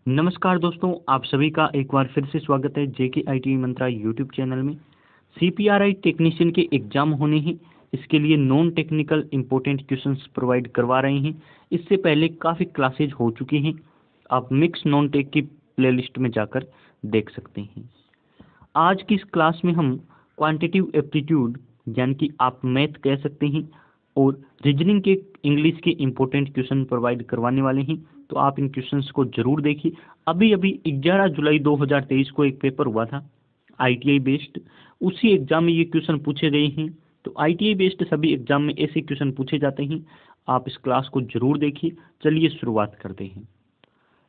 नमस्कार दोस्तों, आप सभी का एक बार फिर से स्वागत है जेके आईटी मंत्रा यूट्यूब चैनल में। सीपीआरआई टेक्नीशियन के एग्जाम होने हैं, इसके लिए non technical important questions provide करवा रहे हैं। इससे पहले काफ़ी क्लासेज हो चुकी हैं, आप मिक्स नॉन टेक की प्लेलिस्ट में जाकर देख सकते हैं। आज की इस क्लास में हम क्वांटिटिव एप्टीट्यूड यानी कि आप मैथ कह सकते हैं और रीजनिंग के इंग्लिश के इम्पोर्टेंट क्वेश्चन प्रोवाइड करवाने वाले हैं, तो आप इन क्वेश्चंस को जरूर देखिए। अभी अभी 11 जुलाई 2023 को एक पेपर हुआ था आईटीआई बेस्ड, उसी एग्जाम में ये क्वेश्चन पूछे गए हैं। तो आईटीआई बेस्ड सभी एग्जाम में ऐसे क्वेश्चन पूछे जाते हैं, आप इस क्लास को जरूर देखिए। चलिए शुरुआत करते हैं।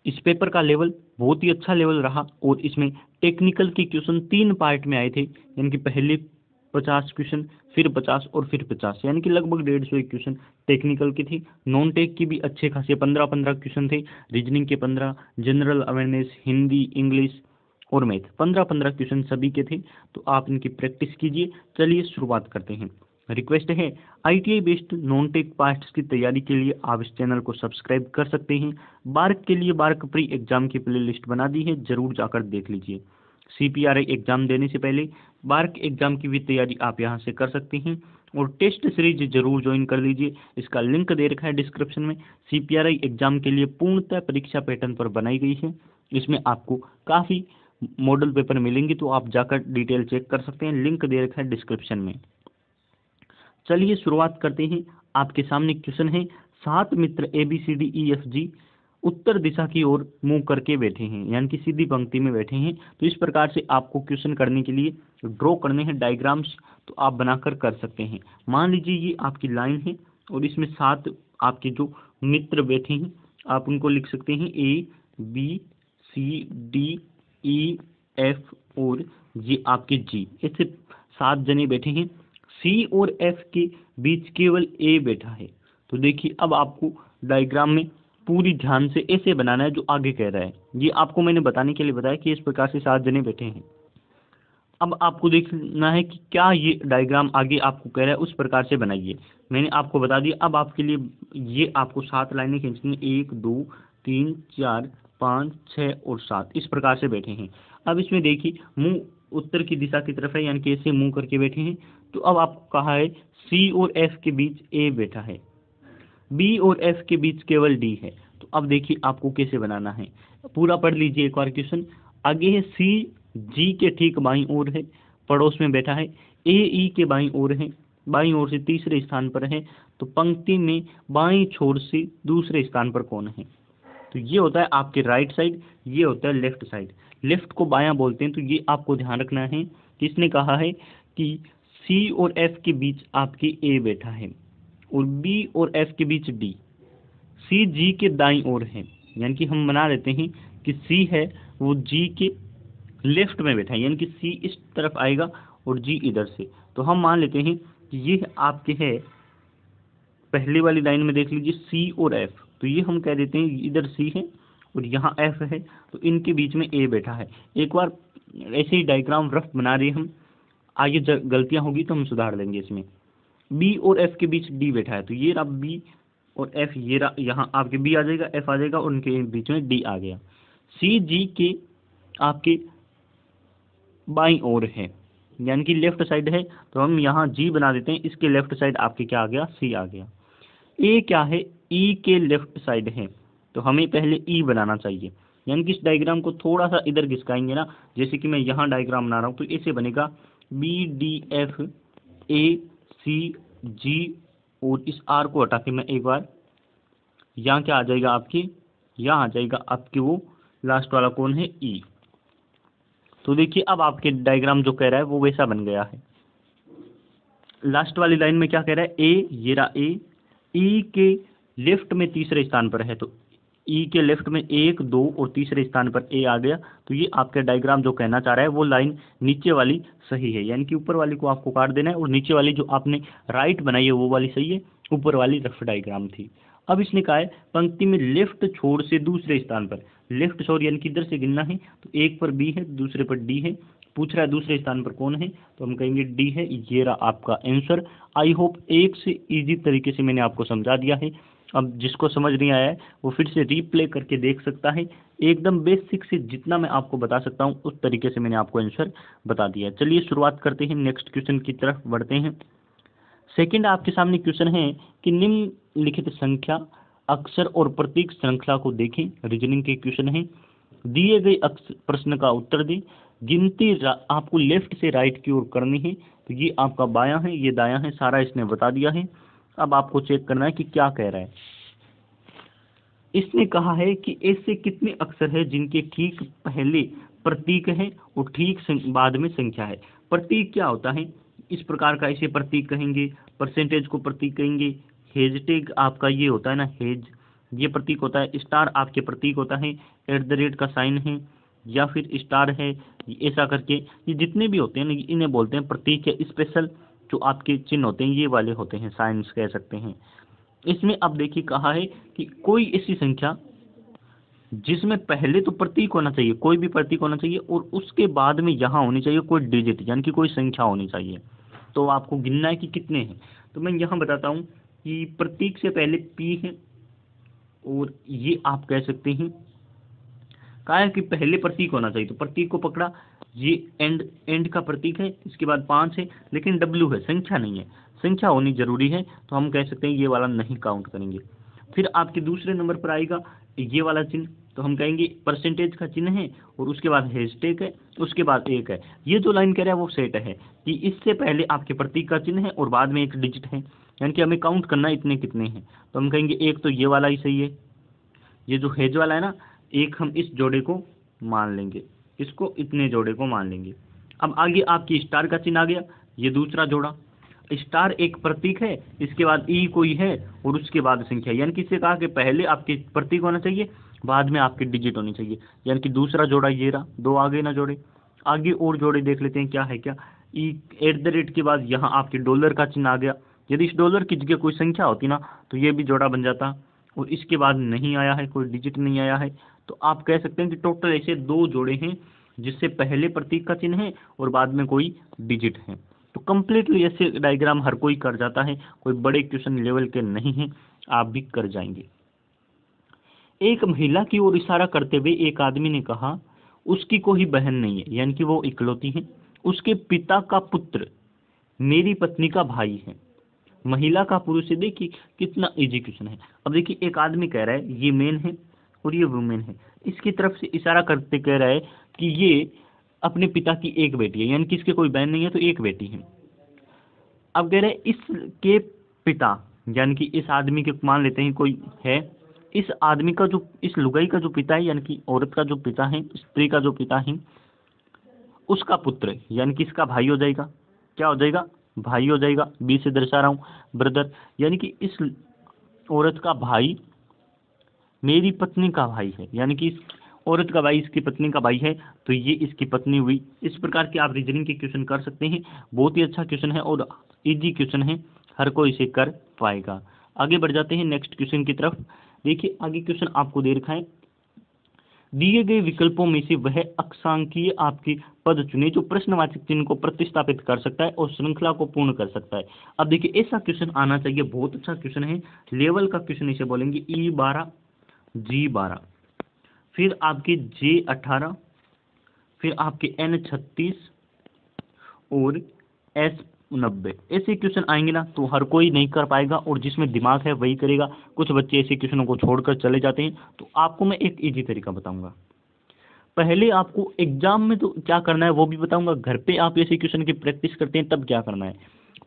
इस पेपर का लेवल बहुत ही अच्छा लेवल रहा और इसमें टेक्निकल के क्वेश्चन 3 पार्ट में आए थे, यानी कि पहले 50 क्वेश्चन, फिर 50 और फिर 50, यानी कि लगभग 150 क्वेश्चन टेक्निकल के थे। नॉन टेक की भी अच्छे खासे 15-15 क्वेश्चन थे, रीजनिंग के 15, जनरल अवेयरनेस, हिंदी, इंग्लिश और मैथ 15-15 क्वेश्चन सभी के थे। तो आप इनकी प्रैक्टिस कीजिए। चलिए शुरुआत करते हैं। रिक्वेस्ट है, ITI based non tech parts की तैयारी के लिए आप इस चैनल को सब्सक्राइब कर सकते हैं। बार्क के लिए बार्क प्री एग्जाम की प्लेलिस्ट बना दी है, जरूर जाकर देख लीजिए। सीपीआरआई एग्जाम देने से पहले बार्क एग्जाम की भी तैयारी आप यहां से कर सकते हैं और टेस्ट सीरीज जरूर ज्वाइन कर लीजिए, इसका लिंक दे रखा है डिस्क्रिप्शन में। सीपीआरआई एग्जाम के लिए पूर्णतः परीक्षा पैटर्न पर बनाई गई है, इसमें आपको काफ़ी मॉडल पेपर मिलेंगे, तो आप जाकर डिटेल चेक कर सकते हैं, लिंक दे रखा है डिस्क्रिप्शन में। चलिए शुरुआत करते हैं। आपके सामने क्वेश्चन है, 7 मित्र ABCDEFG उत्तर दिशा की ओर मुंह करके बैठे हैं, यानी कि सीधी पंक्ति में बैठे हैं। तो इस प्रकार से आपको क्वेश्चन करने के लिए ड्रॉ करने हैं डायग्राम्स, तो आप बनाकर कर सकते हैं। मान लीजिए ये आपकी लाइन है और इसमें 7 आपके जो मित्र बैठे हैं, आप उनको लिख सकते हैं ABCDE F और ये आपके G, ऐसे 7 जने बैठे हैं। सी और एफ के बीच केवल ए बैठा है। तो देखिए अब आपको डायग्राम में पूरी ध्यान से ऐसे बनाना है जो आगे कह रहा है। ये आपको मैंने बताने के लिए बताया कि इस प्रकार से 7 जने बैठे हैं। अब आपको देखना है कि क्या ये डायग्राम आगे आपको कह रहा है उस प्रकार से बनाइए। मैंने आपको बता दिया। अब आपके लिए ये आपको 7 लाइनें खींचनी है, 1 2 3 4 5 6 और 7 इस प्रकार से बैठे हैं। अब इसमें देखिए मुंह उत्तर की दिशा की तरफ है, यानी कि ऐसे मुंह करके बैठे हैं। तो अब आपको कहा है सी और एफ के बीच ए बैठा है, बी और एफ के बीच केवल डी है। तो अब देखिए आपको कैसे बनाना है, पूरा पढ़ लीजिए एक बार क्वेश्चन। आगे है सी जी के ठीक बाईं ओर है, पड़ोस में बैठा है। ए ई के बाईं ओर है, बाईं ओर से तीसरे स्थान पर है। तो पंक्ति में बाईं छोर से दूसरे स्थान पर कौन है? तो ये होता है आपके राइट साइड, ये होता है लेफ्ट साइड। लेफ्ट को बायां बोलते हैं। तो ये आपको ध्यान रखना है। किसने कहा है कि सी और एफ के बीच आपके ए बैठा है और बी और एफ के बीच डी। सी जी के दाईं ओर है, यानी कि हम बना लेते हैं कि सी है वो जी के लेफ्ट में बैठा है, यानी कि सी इस तरफ आएगा और जी इधर से। तो हम मान लेते हैं कि ये आपके है, पहले वाली लाइन में देख लीजिए सी और एफ। तो ये हम कह देते हैं इधर सी है और यहाँ एफ है, तो इनके बीच में ए बैठा है। एक बार ऐसे ही डायग्राम रफ बना रहे हम, आगे गलतियां होगी तो हम सुधार लेंगे इसमें। बी और एफ के बीच डी बैठा है, तो ये रहा बी और एफ, ये रहा, यहाँ आपके बी आ जाएगा, एफ आ जाएगा और उनके बीच में डी आ गया। सी जी के आपके बाईं ओर है, यानी कि लेफ्ट साइड है, तो हम यहाँ जी बना देते हैं। इसके लेफ्ट साइड आपके क्या आ गया? सी आ गया। ए क्या है? ई के लेफ्ट साइड है, तो हमें पहले ई बनाना चाहिए, यानी कि इस डायग्राम को थोड़ा सा इधर घिसकाएंगे ना, जैसे कि मैं यहाँ डायग्राम बना रहा हूँ, तो ऐसे बनेगा बी डी एफ ए सी जी, और इस आर को हटा के मैं एक बार, यहाँ क्या आ जाएगा आपकी, यहाँ आ जाएगा आपके वो लास्ट वाला कौन है? ई। तो देखिए अब आपके डायग्राम जो कह रहा है वो वैसा बन गया है। लास्ट वाली लाइन में क्या कह रहा है? ए, ये रहा ए, ई के लेफ्ट में तीसरे स्थान पर है, तो ई के लेफ्ट में 1 2 और तीसरे स्थान पर ए आ गया। तो ये आपका डायग्राम जो कहना चाह रहा है वो लाइन नीचे वाली सही है, यानी कि ऊपर वाली को आपको काट देना है और नीचे वाली जो आपने राइट बनाई है वो वाली सही है, ऊपर वाली रफ डायग्राम थी। अब इसने कहा है पंक्ति में लेफ्ट छोर से दूसरे स्थान पर, लेफ्ट छोर यानी कि इधर से गिनना है, तो एक पर बी है, दूसरे पर डी है। पूछ रहा है दूसरे स्थान पर कौन है, तो हम कहेंगे डी है। ये रहा आपका आंसर। आई होप एक से इजी तरीके से मैंने आपको समझा दिया है। अब जिसको समझ नहीं आया है वो फिर से रीप्ले करके देख सकता है। एकदम बेसिक से जितना मैं आपको बता सकता हूँ उस तरीके से मैंने आपको आंसर बता दिया है। चलिए शुरुआत करते हैं, नेक्स्ट क्वेश्चन की तरफ बढ़ते हैं। सेकंड आपके सामने क्वेश्चन है कि निम्नलिखित संख्या, अक्षर और प्रतीक श्रृंखला को देखें। रीजनिंग के क्वेश्चन है। दिए गए प्रश्न का उत्तर दें। गिनती आपको लेफ्ट से राइट की ओर करनी है, तो ये आपका बायां है, ये दायां है, सारा इसने बता दिया है। अब आपको चेक करना है कि क्या कह रहा है। इसने कहा है कि ऐसे कितने अक्षर है जिनके ठीक पहले प्रतीक है और ठीक बाद में संख्या है। प्रतीक क्या होता है? इस प्रकार का इसे प्रतीक कहेंगे, परसेंटेज को प्रतीक कहेंगे, हैशटैग आपका ये होता है ना, हैज, ये प्रतीक होता है, स्टार आपके प्रतीक होता है, एट द रेट का साइन है या फिर स्टार है, ऐसा करके ये जितने भी होते हैं ना इन्हें बोलते हैं प्रतीक है। स्पेशल जो आपके चिन्ह होते हैं ये वाले होते हैं, साइंस कह सकते हैं। इसमें अब देखिए कहा है कि कोई ऐसी संख्या जिसमें पहले तो प्रतीक होना चाहिए, कोई भी प्रतीक होना चाहिए और उसके बाद में यहाँ होनी चाहिए कोई डिजिट, यानी कि कोई संख्या होनी चाहिए। तो आपको गिनना है कि कितने हैं। तो मैं यहाँ बताता हूँ कि प्रतीक से पहले पी है और ये आप कह सकते हैं कहा है कि पहले प्रतीक होना चाहिए, तो प्रतीक को पकड़ा, ये एंड का प्रतीक है, इसके बाद 5 है, लेकिन डब्ल्यू है, संख्या नहीं है। संख्या होनी जरूरी है, तो हम कह सकते हैं ये वाला नहीं काउंट करेंगे। फिर आपके दूसरे नंबर पर आएगा ये वाला चिन्ह, तो हम कहेंगे परसेंटेज का चिन्ह है और उसके बाद हैशटैग है, उसके बाद एक है। ये जो लाइन कह रहा है वो सेट है कि इससे पहले आपके प्रतीक का चिन्ह है और बाद में एक डिजिट है, यानी कि हमें काउंट करना है इतने कितने हैं। तो हम कहेंगे एक तो ये वाला ही सही है, ये जो हैज वाला है ना, एक हम इस जोड़े को मान लेंगे, इसको इतने जोड़े को मान लेंगे। अब आगे आपकी स्टार का चिन्ह आ गया, ये दूसरा जोड़ा, स्टार एक प्रतीक है, इसके बाद ई कोई है और उसके बाद संख्या, यानी कि इससे कहा कि पहले आपके प्रतीक होना चाहिए, बाद में आपके डिजिट होनी चाहिए, यानी कि दूसरा जोड़ा ये रहा, दो आगे ना जोड़े। आगे और जोड़े देख लेते हैं क्या है क्या। ई एट द रेट के बाद यहाँ आपके डॉलर का चिन्ह आ गया, यदि इस डॉलर की जगह कोई संख्या होती ना तो ये भी जोड़ा बन जाता, और इसके बाद नहीं आया है, कोई डिजिट नहीं आया है। तो आप कह सकते हैं कि टोटल ऐसे 2 जोड़े हैं जिससे पहले प्रतीक का चिन्ह है और बाद में कोई डिजिट है। तो कंप्लीटली ऐसे डायग्राम हर कोई कर जाता है, कोई बड़े क्वेश्चन लेवल के नहीं हैं, आप भी कर जाएंगे। एक महिला की ओर इशारा करते हुए एक आदमी ने कहा उसकी कोई बहन नहीं है, यानी कि वो इकलौती है, उसके पिता का पुत्र मेरी पत्नी का भाई है। महिला का पुरुष से, देखिए कितना इजी क्वेश्चन है। अब देखिए एक आदमी कह रहा है ये मेन है और ये वुमेन है, इसकी तरफ से इशारा करते कह रहा है कि ये अपने पिता की एक बेटी है, यानी कि इसके कोई बहन नहीं है तो एक बेटी है। अब कह रहे हैं इसके पिता, यानी कि इस आदमी के मान लेते हैं कोई है, इस आदमी का जो, इस लुगाई का जो पिता है, यानी कि औरत का जो पिता है, स्त्री का जो पिता है, उसका पुत्र, यानी कि इसका भाई हो जाएगा। क्या हो जाएगा? भाई हो जाएगा। बी से दर्शा रहा हूँ, ब्रदर, यानी कि इस औरत का भाई मेरी पत्नी का भाई है, यानी कि इस औरत का भाई इसकी पत्नी का भाई है, तो ये इसकी पत्नी हुई। इस प्रकार के आप रीजनिंग के क्वेश्चन कर सकते हैं। बहुत ही अच्छा क्वेश्चन है और इजी क्वेश्चन है, हर कोई इसे कर पाएगा। आगे बढ़ जाते हैं नेक्स्ट क्वेश्चन की तरफ। देखिए आगे क्वेश्चन आपको दे रखा है, दिए गए विकल्पों में से वह अक्षांकीय आपके पद चुने जो प्रश्नवाचक चिन्ह को प्रतिस्थापित कर सकता है और श्रृंखला को पूर्ण कर सकता है। अब देखिए ऐसा क्वेश्चन आना चाहिए, बहुत अच्छा क्वेश्चन है, लेवल का क्वेश्चन इसे बोलेंगे। E12, G12, फिर आपके J18, फिर आपके N36 और S90, ऐसे क्वेश्चन आएंगे ना तो हर कोई नहीं कर पाएगा और जिसमें दिमाग है वही करेगा। कुछ बच्चे ऐसे क्वेश्चनों को छोड़कर चले जाते हैं। तो आपको मैं एक इजी तरीका बताऊंगा। पहले आपको एग्जाम में तो क्या करना है वो भी बताऊंगा, घर पे आप ऐसे क्वेश्चन की प्रैक्टिस करते हैं तब क्या करना है।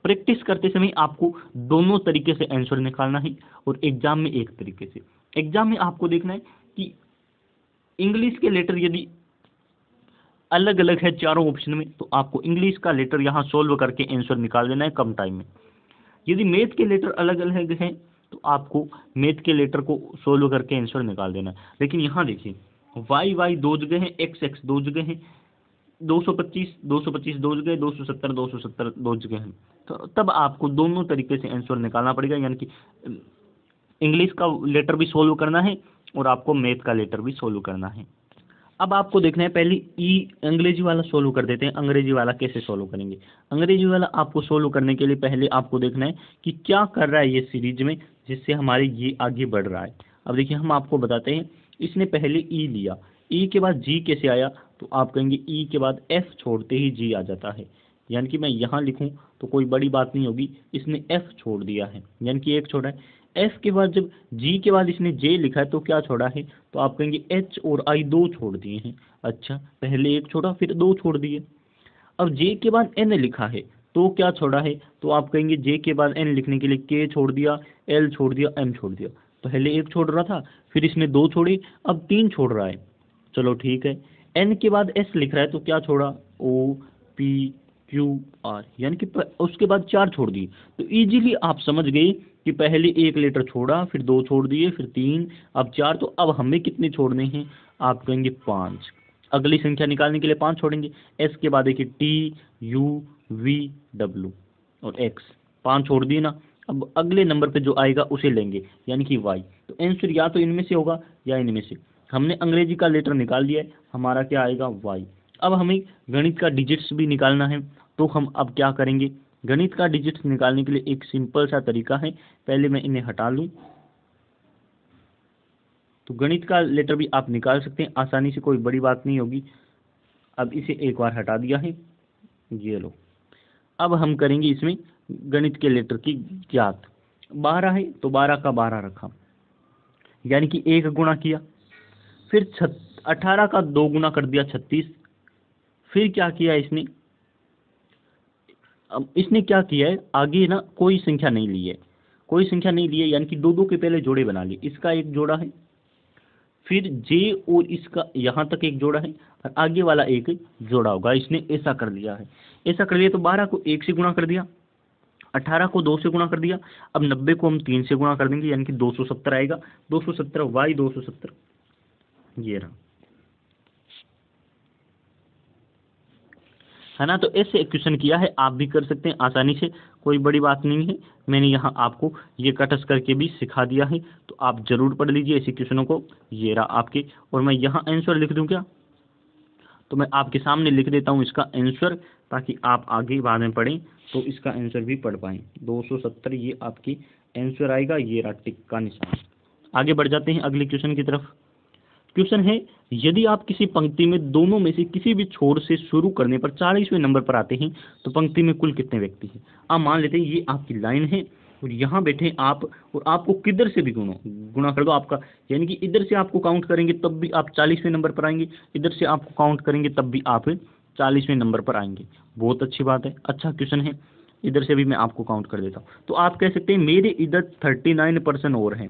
प्रैक्टिस करते समय आपको दोनों तरीके से आंसर निकालना है और एग्जाम में एक तरीके से। एग्जाम में आपको देखना है कि इंग्लिश के लेटर यदि अलग अलग है चारों ऑप्शन में तो आपको इंग्लिश का लेटर यहाँ सोल्व करके आंसर निकाल देना है कम टाइम में। यदि मैथ के लेटर अलग अलग हैं तो आपको मैथ के लेटर को सोल्व करके आंसर निकाल देना है। लेकिन यहाँ देखिए वाई दो जगह हैं, एक्स दो जगह हैं, 225 दो जगह, 270 दो जगह हैं, तो तब आपको दोनों तरीके से आंसर निकालना पड़ेगा, यानी कि इंग्लिश का लेटर भी सोल्व करना है और आपको मैथ का लेटर भी सोल्व करना है। अब आपको देखना है, पहले ई अंग्रेजी वाला सोल्व कर देते हैं। अंग्रेजी वाला कैसे सोल्व करेंगे? अंग्रेजी वाला आपको सोल्व करने के लिए पहले आपको देखना है कि क्या कर रहा है ये सीरीज में, जिससे हमारे ये आगे बढ़ रहा है। अब देखिए हम आपको बताते हैं, इसने पहले ई लिया, ई के बाद जी कैसे आया, तो आप कहेंगे ई के बाद एफ छोड़ते ही जी आ जाता है। यानी कि मैं यहाँ लिखूँ तो कोई बड़ी बात नहीं होगी, इसने एफ छोड़ दिया है, यानी कि एक छोड़ा है। एफ के बाद जब जी के बाद इसने जे लिखा है तो क्या छोड़ा है, तो आप कहेंगे एच और आई दो छोड़ दिए हैं। अच्छा, पहले एक छोड़ा फिर दो छोड़ दिए। अब जे के बाद एन लिखा है तो क्या छोड़ा है, तो आप कहेंगे जे के बाद एन लिखने के लिए के छोड़ दिया, एल छोड़ दिया, एम छोड़ दिया। पहले एक छोड़ रहा था, फिर इसने दो छोड़े, अब तीन छोड़ रहा है। चलो ठीक है। एन के बाद एस लिख रहा है तो क्या छोड़ा, ओ पी क्यू आर, यानी कि उसके बाद चार छोड़ दिए। तो इजीली आप समझ गए कि पहले एक लेटर छोड़ा, फिर दो छोड़ दिए, फिर तीन, अब चार। तो अब हमें कितने छोड़ने हैं, आप कहेंगे पाँच। अगली संख्या निकालने के लिए पाँच छोड़ेंगे। एस के बाद देखिए टी यू वी डब्ल्यू और एक्स, पाँच छोड़ दिए ना। अब अगले नंबर पे जो आएगा उसे लेंगे, यानी कि वाई। तो आंसर या तो इनमें से होगा या इनमें से। हमने अंग्रेजी का लेटर निकाल दिया है, हमारा क्या आएगा, वाई। अब हमें गणित का डिजिट्स भी निकालना है, तो हम अब क्या करेंगे, गणित का डिजिट्स निकालने के लिए एक सिंपल सा तरीका है। पहले मैं इन्हें हटा लूँ, तो गणित का लेटर भी आप निकाल सकते हैं आसानी से, कोई बड़ी बात नहीं होगी। अब इसे एक बार हटा दिया है, ये लो। अब हम करेंगे इसमें गणित के लेटर की ज्ञात। 12 है तो 12 का 12 रखा, यानी कि एक गुणा किया। फिर 18 का दो गुना कर दिया, 36। फिर क्या किया इसने, अब इसने क्या किया है, आगे ना कोई संख्या नहीं ली है, कोई संख्या नहीं ली है, यानी कि दो दो के पहले जोड़े बना लिए। इसका एक जोड़ा है, फिर जे और इसका यहाँ तक एक जोड़ा है, और आगे वाला एक जोड़ा होगा। इसने ऐसा कर लिया है, ऐसा कर लिया। तो 12 को एक से गुणा कर दिया, 18 को दो से गुणा कर दिया, अब 90 को हम तीन से गुणा कर देंगे, यानी कि 270 आएगा। 270 वाई 270, ये रहा, है ना। तो ऐसे क्वेश्चन किया है, आप भी कर सकते हैं आसानी से, कोई बड़ी बात नहीं है। मैंने यहाँ आपको ये कटस करके भी सिखा दिया है, तो आप जरूर पढ़ लीजिए ऐसे क्वेश्चनों को। ये रहा आपके, और मैं यहाँ आंसर लिख दूँ क्या, तो मैं आपके सामने लिख देता हूँ इसका आंसर, ताकि आप आगे बाद में पढ़ें तो इसका आंसर भी पढ़ पाएँ। 270 ये आपकी आंसर आएगा, ये रहा टिक का निशान। आगे बढ़ जाते हैं अगले क्वेश्चन की तरफ। क्वेश्चन है, यदि आप किसी पंक्ति में दोनों में से किसी भी छोर से शुरू करने पर 40वें नंबर पर आते हैं तो पंक्ति में कुल कितने व्यक्ति हैं। आप मान लेते हैं ये आपकी लाइन है और यहाँ बैठे आप, और आपको किधर से भी गुणा कर दो आपका, यानी कि इधर से आपको काउंट करेंगे तब भी आप 40वें नंबर पर आएंगे, इधर से आपको काउंट करेंगे तब भी आप 40वें नंबर पर आएंगे। बहुत अच्छी बात है, अच्छा क्वेश्चन है। इधर से भी मैं आपको काउंट कर देता हूँ। तो आप कह सकते हैं मेरे इधर 39% और हैं,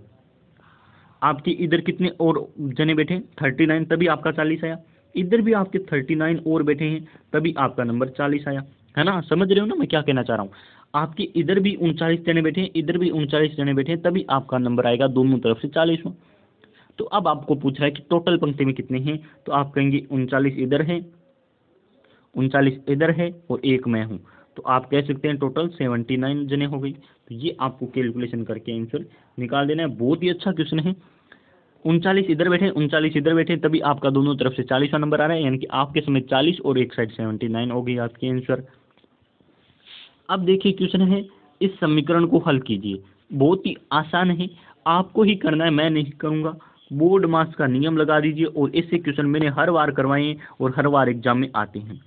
आपके इधर कितने और जने बैठे, 39, तभी आपका 40 आया। इधर भी आपके 39 और बैठे हैं, तभी आपका नंबर 40 आया, है ना। समझ रहे हो ना मैं क्या कहना चाह रहा हूँ। आपके इधर भी 39 जने बैठे हैं, इधर भी 39 जने बैठे हैं, तभी आपका नंबर आएगा दोनों तरफ से 40वां। तो अब आपको पूछ रहा है कि टोटल पंक्ति में कितने हैं, तो आप कहेंगे 39 इधर है, 39 इधर है, और एक मैं हूँ। तो आप कह सकते हैं टोटल 79 जने हो गई। तो ये आपको कैलकुलेशन करके आंसर निकाल देना है। बहुत ही अच्छा क्वेश्चन है। 39 इधर बैठे, 39 इधर बैठे, तभी आपका दोनों तरफ से 40वां नंबर आ रहा है, यानी कि आपके समय 40 और एक साइड 79 हो गई आपकी आंसर। अब देखिए क्वेश्चन है, इस समीकरण को हल कीजिए। बहुत ही आसान है, आपको ही करना है, मैं नहीं करूंगा। बोर्ड मास का नियम लगा दीजिए, और ऐसे क्वेश्चन मैंने हर बार करवाए हैं और हर बार एग्जाम में आते हैं।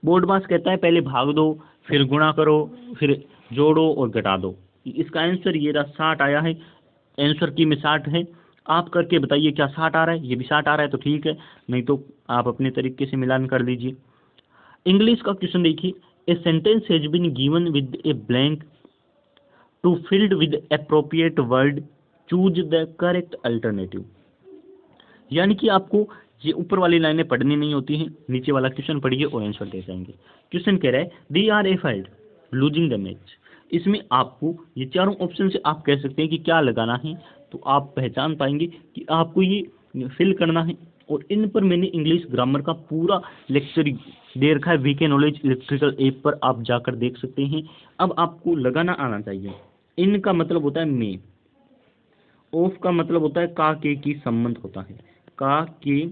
बोर्ड मास कहता है पहले भाग दो, फिर गुणा करो, फिर जोड़ो और घटा दो। इसका आंसर ये रहा, 60 आया है। आंसर की में 60 है। आप करके बताइए क्या 60 आ रहा है, ये भी 60 आ रहा है तो ठीक है, नहीं तो आप अपने तरीके से मिलान कर लीजिए। इंग्लिश का क्वेश्चन देखिए, a sentence has been given with a blank to filled with appropriate word, choose the correct alternative. यानी कि आपको ये ऊपर वाली लाइनें पढ़नी नहीं होती हैं, नीचे वाला क्वेश्चन पढ़िए और आंसर दे जाएंगे। क्वेश्चन कह रहा है, they are a filed losing the match. इसमें आपको ये चारों ऑप्शन से आप कह सकते हैं कि क्या लगाना है, तो आप पहचान पाएंगे कि आपको ये फिल करना है। और इन पर मैंने इंग्लिश ग्रामर का पूरा लेक्चर दे रखा है, वीके नॉलेज इलेक्ट्रिकल ऐप पर आप जाकर देख सकते हैं। अब आपको लगाना आना चाहिए। इन का मतलब होता है मे, ऑफ का मतलब होता है का के की संबंध होता है, का के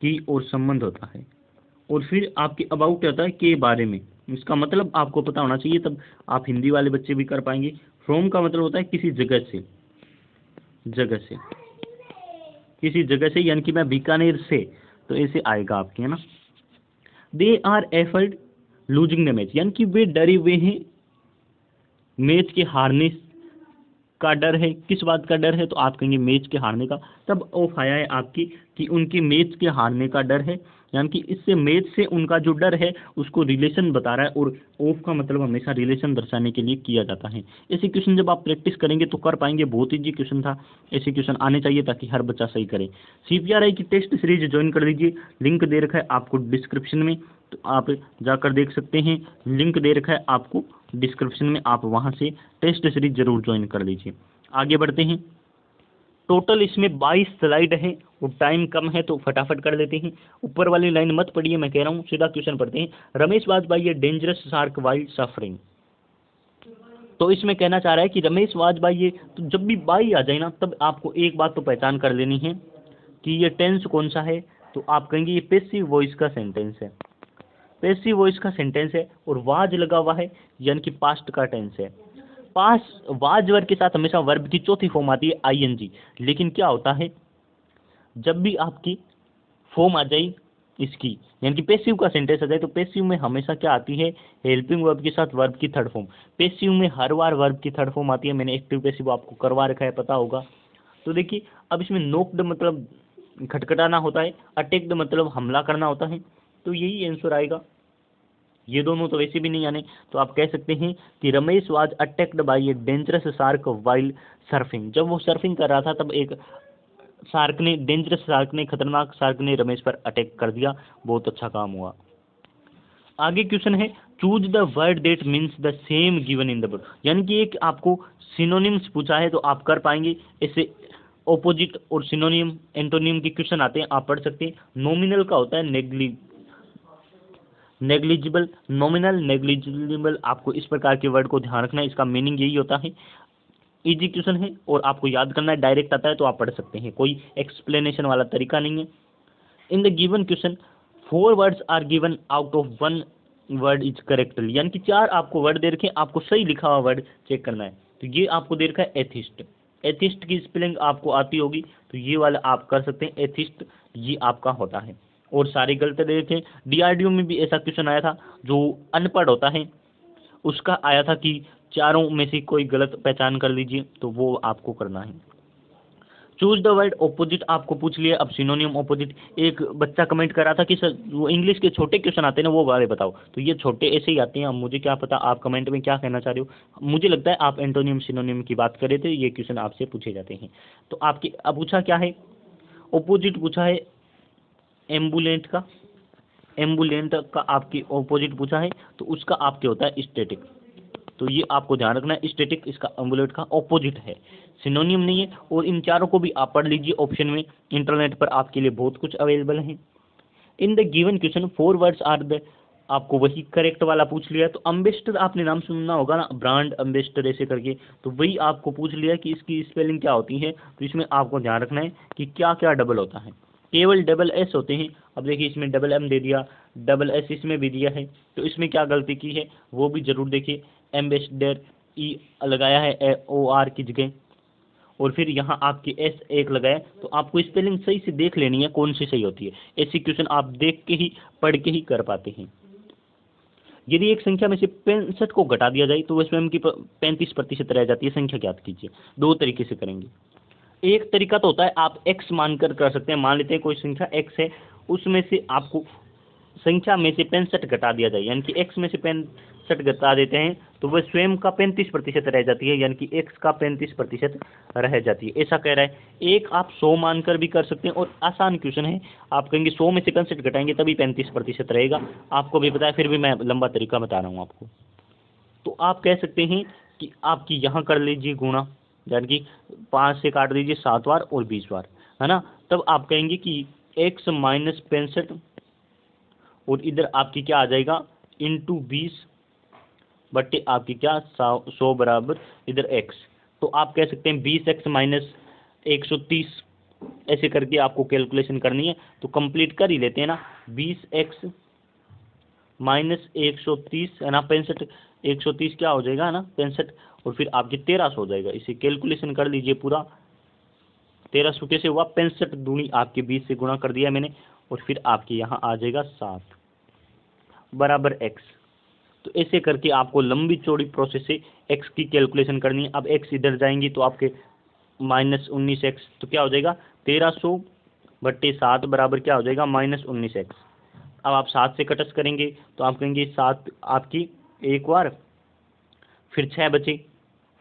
की और संबंध होता है। और फिर आपके अबाउट होता है के बारे में, इसका मतलब आपको पता होना चाहिए, तब आप हिंदी वाले बच्चे भी कर पाएंगे। फ्रॉम का मतलब होता है किसी जगह से, जगह से, किसी जगह से, यानी कि मैं बीकानेर से, तो ऐसे आएगा आपके, है ना। They are afford losing the match, यानी कि वे डरे हुए हैं मैच के हारने का डर है। किस बात का डर है, तो आप कहेंगे मैच के हारने का। तब ऑफ आया है आपकी कि उनके मैच के हारने का डर है, यानी कि इससे मैच से उनका जो डर है उसको रिलेशन बता रहा है। और ऑफ का मतलब हमेशा रिलेशन दर्शाने के लिए किया जाता है। ऐसे क्वेश्चन जब आप प्रैक्टिस करेंगे तो कर पाएंगे। बहुत इजी क्वेश्चन था, ऐसे क्वेश्चन आने चाहिए ताकि हर बच्चा सही करे। CPRI की टेस्ट सीरीज ज्वाइन कर लीजिए, लिंक दे रखा है आपको डिस्क्रिप्शन में, तो आप जाकर देख सकते हैं। लिंक दे रखा है आपको डिस्क्रिप्शन में, आप वहां से टेस्ट सीरीज जरूर ज्वाइन कर लीजिए। आगे बढ़ते हैं। टोटल इसमें 22 स्लाइड है और टाइम कम है तो फटाफट कर लेते हैं। ऊपर वाली लाइन मत पढ़िए, मैं कह रहा हूँ, सीधा क्वेश्चन पढ़ते हैं। रमेश वाजपेयी ये डेंजरस शार्क वाइल्ड सफरिंग, तो इसमें कहना चाह रहा है कि रमेश वाजपेयी ये, तो जब भी बाई आ जाए ना तब आपको एक बात तो पहचान कर लेनी है कि ये टेंस कौन सा है। तो आप कहेंगे ये पैसिव वॉइस का सेंटेंस है, पैसिव वॉइस का सेंटेंस है और वाज लगा हुआ है, यानी कि पास्ट का टेंस है। पास वाज वर्ब के साथ हमेशा वर्ब की चौथी फॉर्म आती है ING। लेकिन क्या होता है, जब भी आपकी फॉर्म आ जाए इसकी, यानी कि पैसिव का सेंटेंस आ जाए, तो पैसिव में हमेशा क्या आती है, हेल्पिंग वर्ब के साथ वर्ब की थर्ड फॉर्म। पैसिव में हर बार वर्ब की थर्ड फॉर्म आती है। मैंने एक्टिव पैसिव आपको करवा रखा है, पता होगा। तो देखिए, अब इसमें नोक्ड मतलब खटखटाना होता है, अटैक्ड मतलब हमला करना होता है, तो यही आंसर आएगा। ये दोनों तो वैसे भी नहीं आने, तो आप कह सकते हैं कि Ramesh was attacked by a dangerous shark while surfing. जब वो सर्फिंग कर रहा था तब एक शार्क ने, डेंजरस शार्क ने, खतरनाक शार्क ने रमेश पर अटैक कर दिया। बहुत अच्छा काम हुआ। आगे क्वेश्चन है, choose the word that means the same given in the book, यानी कि एक आपको सिनोनिम्स पूछा है तो आप कर पाएंगे। इससे ऑपोजिट और सिनोनिम एंटोनिम के क्वेश्चन आते हैं, आप पढ़ सकते हैं। नॉमिनल का होता है नेग्लिजिबल, नॉमिनल, नेग्लिजिबल, आपको इस प्रकार के वर्ड को ध्यान रखना है, इसका मीनिंग यही होता है। इजी क्वेश्चन है और आपको याद करना है, डायरेक्ट आता है तो आप पढ़ सकते हैं, कोई एक्सप्लेनेशन वाला तरीका नहीं है। In the given question 4 words are given out of 1 word is correctly, यानी कि 4 आपको वर्ड दे रखे हैं, आपको सही लिखा हुआ वर्ड चेक करना है। तो ये आपको दे रखा है एथिस्ट, एथिस्ट की स्पेलिंग आपको आती होगी तो ये वाला आप कर सकते हैं, एथिस्ट ये आपका होता है। और सारे गलत दे रखे हैं। DRDO में भी ऐसा क्वेश्चन आया था, जो अनपढ़ होता है उसका आया था कि चारों में से कोई गलत पहचान कर लीजिए, तो वो आपको करना है। चूज द वर्ड ऑपोजिट आपको पूछ लिया। अब सिनोनियम ऑपोजिट, एक बच्चा कमेंट कर रहा था कि सर वो इंग्लिश के छोटे क्वेश्चन आते हैं ना वो वाले बताओ, तो ये छोटे ऐसे ही आते हैं। अब मुझे क्या पता आप कमेंट में क्या कहना चाह रहे हो, मुझे लगता है आप एंटोनियम सिनोनियम की बात कर रहे थे, ये क्वेश्चन आपसे पूछे जाते हैं। तो आपके अब पूछा क्या है, ऑपोजिट पूछा है एम्बुलेंट का, एम्बुलेंट का आपकी ऑपोजिट पूछा है, तो उसका आपके होता है स्टैटिक। तो ये आपको ध्यान रखना है, स्टैटिक इसका एम्बुलेंट का ऑपोजिट है, सिनोनियम नहीं है। और इन चारों को भी आप पढ़ लीजिए ऑप्शन में, इंटरनेट पर आपके लिए बहुत कुछ अवेलेबल है। In the given question 4 words are the, आपको वही करेक्ट वाला पूछ लिया। तो अम्बेस्टर आपने नाम सुनना होगा ना, ब्रांड अम्बेस्टर ऐसे करके, तो वही आपको पूछ लिया कि इसकी स्पेलिंग क्या होती है। तो इसमें आपको ध्यान रखना है कि क्या क्या डबल होता है, केवल डबल एस होते हैं। अब देखिए इसमें डबल एम दे दिया, डबल एस इसमें भी दिया है, तो इसमें क्या गलती की है वो भी जरूर देखिए। एम्बेसडर ई लगाया है OR की जगह, और फिर यहाँ आपकी S एक लगाया, तो आपको स्पेलिंग सही से देख लेनी है कौन सी सही होती है। ऐसी क्वेश्चन आप देख के ही पढ़ के ही कर पाते हैं। यदि एक संख्या में से 65 को घटा दिया जाए तो वह स्वयं की 35% रह जाती है, संख्या ज्ञात कीजिए। 2 तरीके से करेंगे। एक तरीका तो होता है आप x मानकर कर सकते हैं, मान लेते हैं कोई संख्या x है, उसमें से आपको संख्या में से 65 घटा दिया जाए, यानी कि x में से 65 घटा देते हैं तो वह स्वयं का 35% रह जाती है, यानी कि x का 35% रह जाती है, ऐसा कह रहा है। एक आप 100 मानकर भी कर सकते हैं, और आसान क्वेश्चन है, आप कहेंगे 100 में से 65 घटाएंगे तभी 35% रहेगा, आपको भी पता है, फिर भी मैं लंबा तरीका बता रहा हूँ आपको। तो आप कह सकते हैं कि आपकी यहाँ कर लीजिए गुणा, यानी कि 5 से काट दीजिए 7 बार और 20 बार, है ना। तब आप कहेंगे कि x माइनस 65, और इधर आपकी क्या आ जाएगा इंटू 20 बट्टे आपकी क्या 100 बराबर इधर x। तो आप कह सकते हैं 20x माइनस 130, ऐसे करके आपको कैलकुलेशन करनी है। तो कंप्लीट कर ही लेते हैं ना। 20x माइनस 130 है ना 65, 130 क्या हो जाएगा ना 65, और फिर आपके 1300 हो जाएगा। इसे कैलकुलेशन कर लीजिए पूरा। 1300 कैसे हुआ, 65 दूनी आपके 20 से गुणा कर दिया मैंने, और फिर आपके यहाँ आ जाएगा 7 बराबर x। तो ऐसे करके आपको लंबी चौड़ी प्रोसेस से x की कैलकुलेशन करनी है। अब x इधर जाएंगी तो आपके माइनस 19x, तो क्या हो जाएगा 1300/7 बराबर क्या हो जाएगा -19x। अब आप 7 से कटस करेंगे तो आप कहेंगे 7 आपकी एक बार, फिर 6 बचे,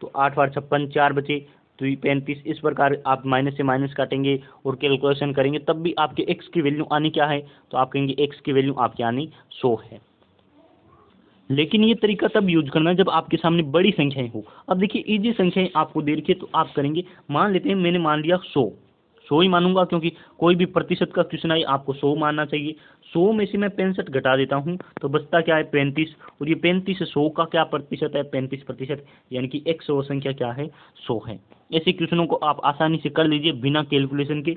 तो 8 बार 56, 4 बचे, तो ये 35। इस प्रकार आप माइनस से माइनस काटेंगे और कैलकुलेशन करेंगे, तब भी आपके x की वैल्यू आनी क्या है, तो आप कहेंगे x की वैल्यू आपकी आनी 100 है। लेकिन ये तरीका तब यूज करना है जब आपके सामने बड़ी संख्याएं हो। अब देखिए इजी संख्याएं आपको दे रखी है, तो आप करेंगे, मान लेते हैं मैंने मान लिया 100 ही मानूंगा, क्योंकि कोई भी प्रतिशत का क्वेश्चन आए आपको 100 मानना चाहिए। 100 में से मैं 65 घटा देता हूं तो बचता क्या है 35, और ये 35 से 100 का क्या प्रतिशत है 35%, यानी कि एक 100 संख्या क्या है 100 है। ऐसे क्वेश्चनों को आप आसानी से कर लीजिए बिना कैलकुलेशन के।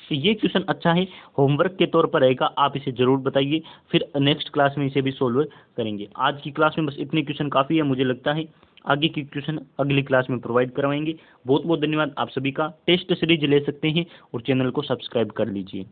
तो ये क्वेश्चन अच्छा है, होमवर्क के तौर पर रहेगा, आप इसे जरूर बताइए, फिर नेक्स्ट क्लास में इसे भी सोल्व करेंगे। आज की क्लास में बस इतने क्वेश्चन काफ़ी है मुझे लगता है, आगे की क्वेश्चन अगली क्लास में प्रोवाइड करवाएंगे। बहुत बहुत धन्यवाद आप सभी का। टेस्ट सीरीज ले सकते हैं और चैनल को सब्सक्राइब कर लीजिए।